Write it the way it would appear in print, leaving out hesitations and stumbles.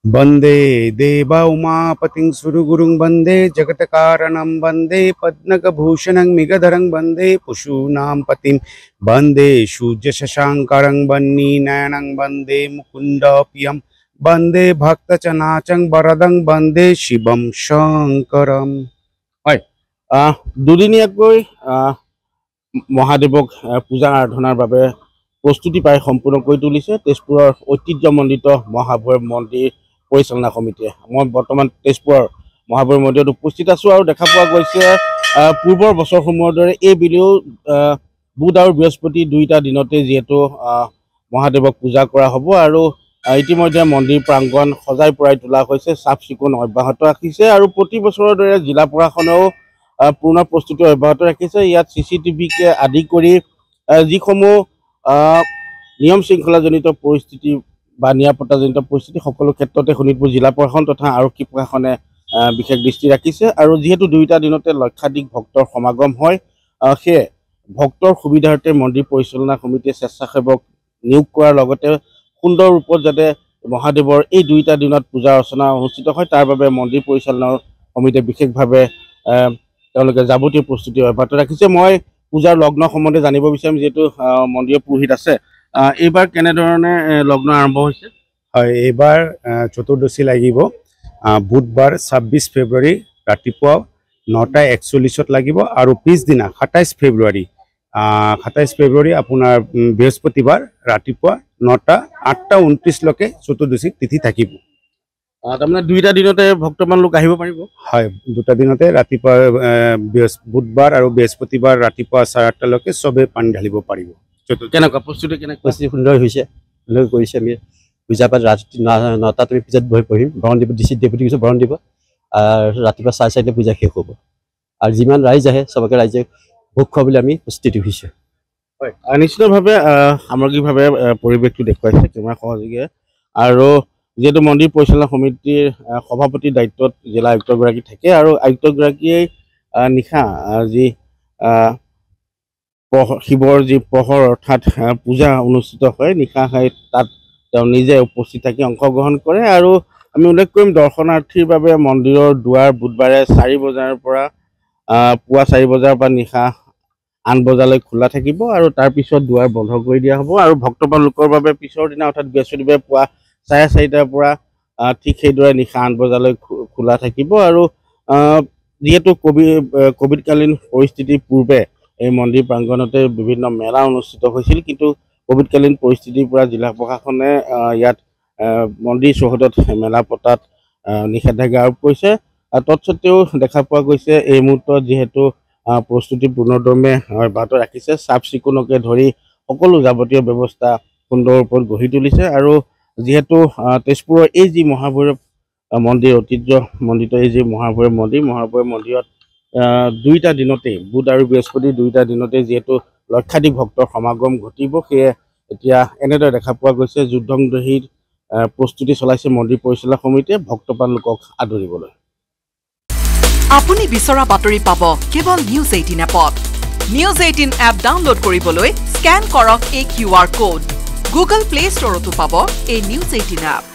वन्दे देव उमापतिं सुरगुरुं वन्दे जगत्कारणं वन्दे पद्मभूषणं मृगधरं वन्दे पशूनां पतिं वन्दे सूर्यशशाङ्करं वह्निनयनं वन्दे मुकुन्दप्रियं वन्दे भक्तचनाचं वरदं वन्दे शिवं शङ्करं। হয় দুদিনীয়াকৈ মহাদেৱক পূজা আৰাধনাৰ বাবে প্ৰস্তুতি প্ৰায় সম্পূৰ্ণ কৰি তুলিছে তেজপুৰৰ ঐতিহ্যমণ্ডিত মহাভৈৰৱ মন্দিৰ পৰিচালনা সমিতিয়ে। মই বৰ্তমান তেজপুৰৰ মহাভৈৰৱ মন্দিৰত উপস্থিত আছোঁ আৰু দেখা পোৱা গৈছে পূৰ্বৰ বছৰসমূহৰ দৰে এই বিলিও বুধ আৰু বৃহস্পতি দুইটা দিনতে যিহেতু মহাদেৱক পূজা কৰা হ'ব আৰু ইতিমধ্যে মন্দিৰ প্ৰাংগণ সজাই পৰাই তোলা হৈছে, চাফ চিকুণ অব্যাহত ৰাখিছে আৰু প্ৰতি বছৰৰ দৰে জিলা প্ৰশাসনেও পূৰ্ণ প্ৰস্তুতি অব্যাহত ৰাখিছে। ইয়াত CCTVকে আদি কৰি যিসমূহ নিয়ম শৃংখলাজনিত পৰিস্থিতি বা নিৰাপত্তাজনিত পৰিস্থিতি সকলো ক্ষেত্ৰতে শোণিতপুৰ জিলা প্ৰশাসন তথা আৰক্ষী প্ৰশাসনে বিশেষ দৃষ্টি ৰাখিছে আৰু যিহেতু দুইটা দিনতে লক্ষাধিক ভক্তৰ সমাগম হয় সেয়ে ভক্তৰ সুবিধাৰ্থে মন্দিৰ পৰিচালনা সমিতিয়ে স্বেচ্ছাসেৱক নিয়োগ কৰাৰ লগতে সুন্দৰ ৰূপত যাতে মহাদেৱৰ এই দুইটা দিনত পূজা অৰ্চনা অনুষ্ঠিত হয় তাৰ বাবে মন্দিৰ পৰিচালনা সমিতিয়ে বিশেষভাৱে তেওঁলোকে যাৱতীয় প্ৰস্তুতি অব্যাহত ৰাখিছে। মই পূজাৰ লগ্ন সম্বন্ধে জানিব বিচাৰিম, যিহেতু মন্দিৰৰ পুৰোহিত আছে, এইবাৰ কেনেধৰণে লগ্ন আৰম্ভ হৈছে? হয়, এইবাৰ চতুৰ্দশী লাগিব বুধবাৰ 26 ফেব্ৰুৱাৰী ৰাতিপুৱা 9:41 লাগিব আৰু পিছদিনা 27 ফেব্ৰুৱাৰী আপোনাৰ বৃহস্পতিবাৰ ৰাতিপুৱা 9:08-29লৈকে চতুৰ্দশী তিথি থাকিব। তাৰমানে দুইটা দিনতে ভক্তমান লোক আহিব পাৰিব? হয়, দুটা দিনতে ৰাতিপুৱা বুধবাৰ আৰু বৃহস্পতিবাৰ ৰাতিপুৱা 8:30লৈকে চবেই পানী ঢালিব পাৰিব। কেনেকুৱা প্ৰস্তুতি? কেনেকুৱা? সুন্দৰ হৈছে, সুন্দৰ কৰিছে। আমি পূজা পাঠ ৰাতি 9টাত আমি পূজাত পঢ়িম, বৰণ দিব ডিচিত ডেপুটি কিছু বৰণ দিব আৰু ৰাতিপুৱা 4:30 পূজা শেষ হ'ব আৰু যিমান ৰাইজ আহে চবকে ৰাইজে ভোগ খুৱাবলৈ আমি প্ৰস্তুতি হৈছোঁ। হয়, নিশ্চিতভাৱে সামগ্ৰিকভাৱে পৰিৱেশটো দেখুৱাইছে কেমেৰা সহযোগীয়ে আৰু যিহেতু মন্দিৰ পৰিচালনা সমিতিৰ সভাপতিৰ দায়িত্বত জিলা আয়ুক্তগৰাকী থাকে আৰু আয়ুক্তগৰাকীয়ে নিশা যি শিৱৰ যি প্ৰহৰ অৰ্থাৎ পূজা অনুষ্ঠিত হয় নিশা তাত তেওঁ নিজে উপস্থিত থাকি অংশগ্ৰহণ কৰে আৰু আমি উল্লেখ কৰিম দৰ্শনাৰ্থীৰ বাবে মন্দিৰৰ দুৱাৰ বুধবাৰে 4 বজাৰ পৰা পুৱা 4 বজাৰ পৰা নিশা 8 বজালৈ খোলা থাকিব আৰু তাৰপিছত দুৱাৰ বন্ধ কৰি দিয়া হ'ব আৰু ভক্তবান লোকৰ বাবে পিছৰ দিনা অৰ্থাৎ বৃহস্পতিবাৰে পুৱা 4:30 পৰা ঠিক সেইদৰে নিশা 8 বজালৈ খোলা থাকিব আৰু যিহেতু কোভিডকালীন পৰিস্থিতিৰ পূৰ্বে এই মন্দিৰ প্ৰাংগণতে বিভিন্ন মেলা অনুষ্ঠিত হৈছিল, কিন্তু কোভিডকালীন পৰিস্থিতিৰ পৰা জিলা প্ৰশাসনে ইয়াত মন্দিৰ চৌহদত মেলা পতাত নিষেধাজ্ঞা আৰোপ কৰিছে। তৎসত্ত্বেও দেখা পোৱা গৈছে এই মুহূৰ্তত যিহেতু প্ৰস্তুতি পূৰ্ণদমে অব্যাহত ৰাখিছে, চাফ চিকুণকে ধৰি সকলো যাৱতীয় ব্যৱস্থা সুন্দৰ ওপৰত গঢ়ি তুলিছে আৰু যিহেতু তেজপুৰৰ এই যি মহাভৈৰৱ মন্দিৰ ঐতিহ্যমণ্ডিত এই যি মহাভৈৰৱ মন্দিৰত দুইটা দিনতেই বুধ আৰু বৃহস্পতি দুইটা দিনতে যিহেতু লক্ষাধিক ভক্তৰ সমাগম ঘটিব, সেয়ে এতিয়া এনেদৰে দেখা পোৱা গৈছে যুদ্ধংদেহীৰ প্ৰস্তুতি চলাইছে মন্দিৰ পৰিচালনা সমিতিয়ে ভক্তপ্ৰাণ লোকক আদৰিবলৈ। আপুনি বিচৰা বাতৰি পাব কেৱল নিউজ 18 এপত। নিউজ 18 এপ ডাউনলোড কৰিবলৈ স্কেন কৰক এই QR কোড। গুগল প্লে ষ্টৰতো পাব এই নিউজ 18 এপ।